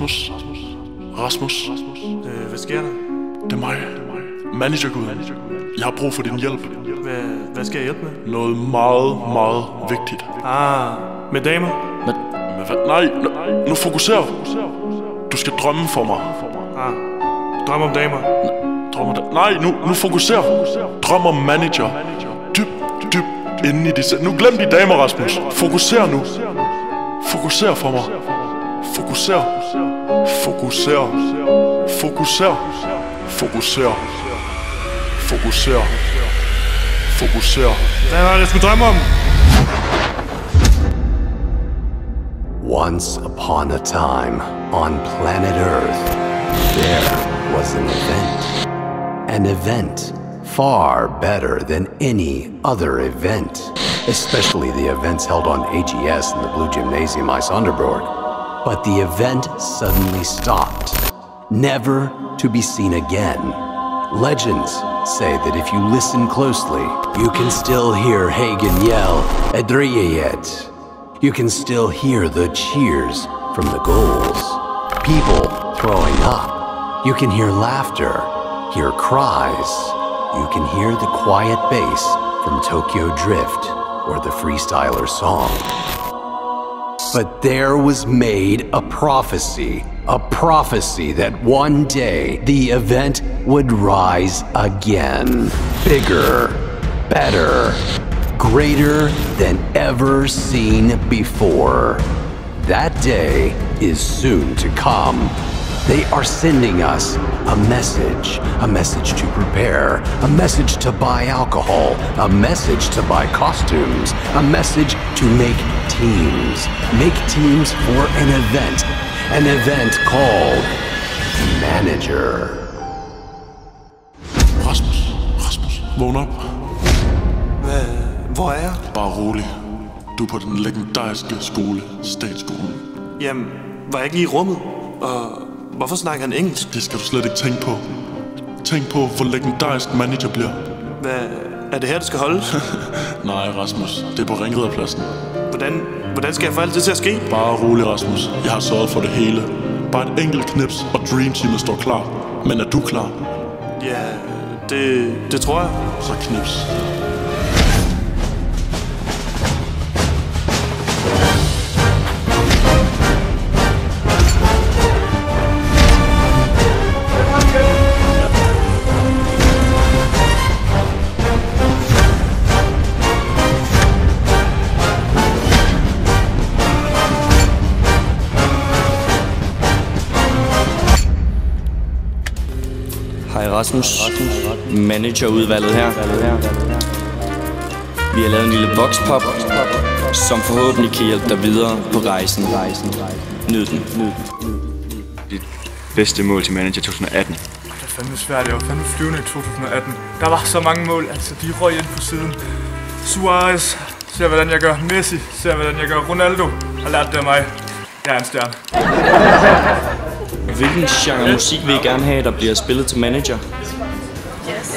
Rasmus. Hvad sker der? Det er mig. Managergud. Jeg har brug for din hjælp. Hvad skal jeg hjælpe med? Noget meget, meget vigtigt. Med damer? Med hvad? Nej, nu fokuser. Du skal drømme for mig. Drøm om damer? Nej, nu fokuser. Drøm om manager. Dybt inde i de... Nu glem de damer, Rasmus. Fokuser nu. Fokuser for mig. Fokuser. Hvad var det, jeg skulle drømme om? Once upon a time, on planet Earth, there was an event. An event far better than any other event, especially the events held on AGS and the Blue Gymnasium Ice Underborg. But the event suddenly stopped, never to be seen again. Legends say that if you listen closely, you can still hear Hagen yell, "Adriayet." You can still hear the cheers from the goals. People throwing up. You can hear laughter, hear cries. You can hear the quiet bass from Tokyo Drift or the Freestyler song. But there was made a prophecy that one day the event would rise again. Bigger, better, greater than ever seen before. That day is soon to come. They are sending us a message to prepare, a message to buy alcohol, a message to buy costumes, a message to make teams for an event called Manager. Rasmus, vågn op. Hvor er jeg? Bare rolig. Du er på den legendariske skole, statsskolen. Jamen, var jeg ikke lige i rummet? Og hvorfor snakker han engelsk? Det skal du slet ikke tænke på. Tænk på, hvor legendarisk manager bliver. Hvad? Er det her, det skal holdes? Nej, Rasmus. Det er på Ringriderpladsen. Hvordan skal jeg få alt det til at ske? Bare rolig, Rasmus. Jeg har sørget for det hele. Bare et enkelt knips, og Dream Teamet står klar. Men er du klar? Ja, det tror jeg. Så knips. Hej Rasmus, managerudvalget her. Vi har lavet en lille voxpop, som forhåbentlig kan hjælpe dig videre på rejsen. Nyd den. Dit bedste mål til manager 2018. Det er fandme svært, jeg var fandme flyvende i 2018. Der var så mange mål, altså de røg ind på siden. Suarez, ser hvordan jeg gør. Messi, ser hvordan jeg gør. Ronaldo har lært det af mig. Jeg er en stjerne. Hvilken genre musik vil I gerne have, der bliver spillet til manager? Jazz.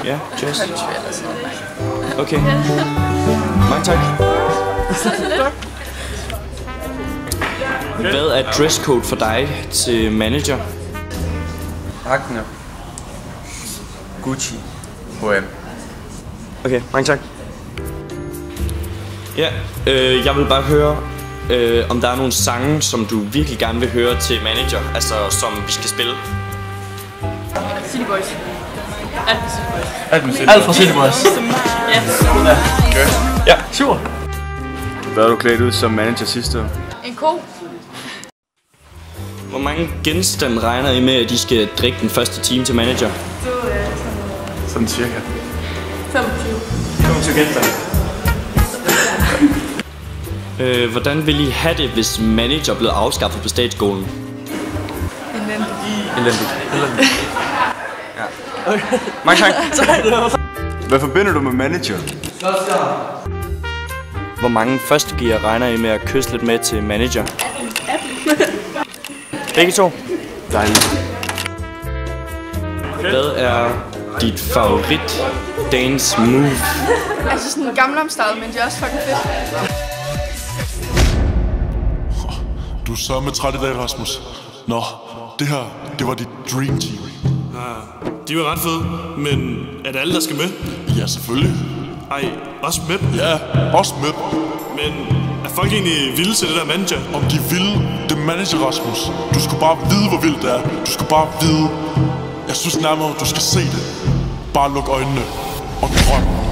Ja, jazz. Country eller sådan noget. Okay. Mange tak. Hvad er dresscode for dig til manager? Agner. Gucci. H&M. Okay, mange tak. Ja, jeg vil bare høre, om der er nogle sange, som du virkelig gerne vil høre til manager, altså som vi skal spille. City Boys. Alt fra City Boys. Ja. Okay. Ja, Super. Hvad er du klædt ud som manager sidste år? En ko. Hvor mange genstande regner I med, at de skal drikke den første time til manager? Sådan cirka. 25. 25 genstande. Hvordan vil I have det, hvis manager blev afskaffet på statsskolen? Elendigt. Ja. Mange tak. Hvad forbinder du med manager? Hvor mange førstegear regner I med at kysse lidt med til manager? Begge to? Dejligt. Hvad er dit favorit dance move? Altså sådan en Gangnam Style, men det er også fucking fedt. Du er sørme træt i dag, Rasmus. Nå, det her, det var dit dream team. De var ret fede, men er det alle, der skal med? Ja, selvfølgelig. Ej, også med dem? Ja, også med. Men er folk egentlig vilde til det der manager? Om de vil, det er manager, Rasmus. Du skal bare vide, hvor vildt det er. Du skal bare vide. Jeg synes nærmere, du skal se det. Bare luk øjnene og drøm.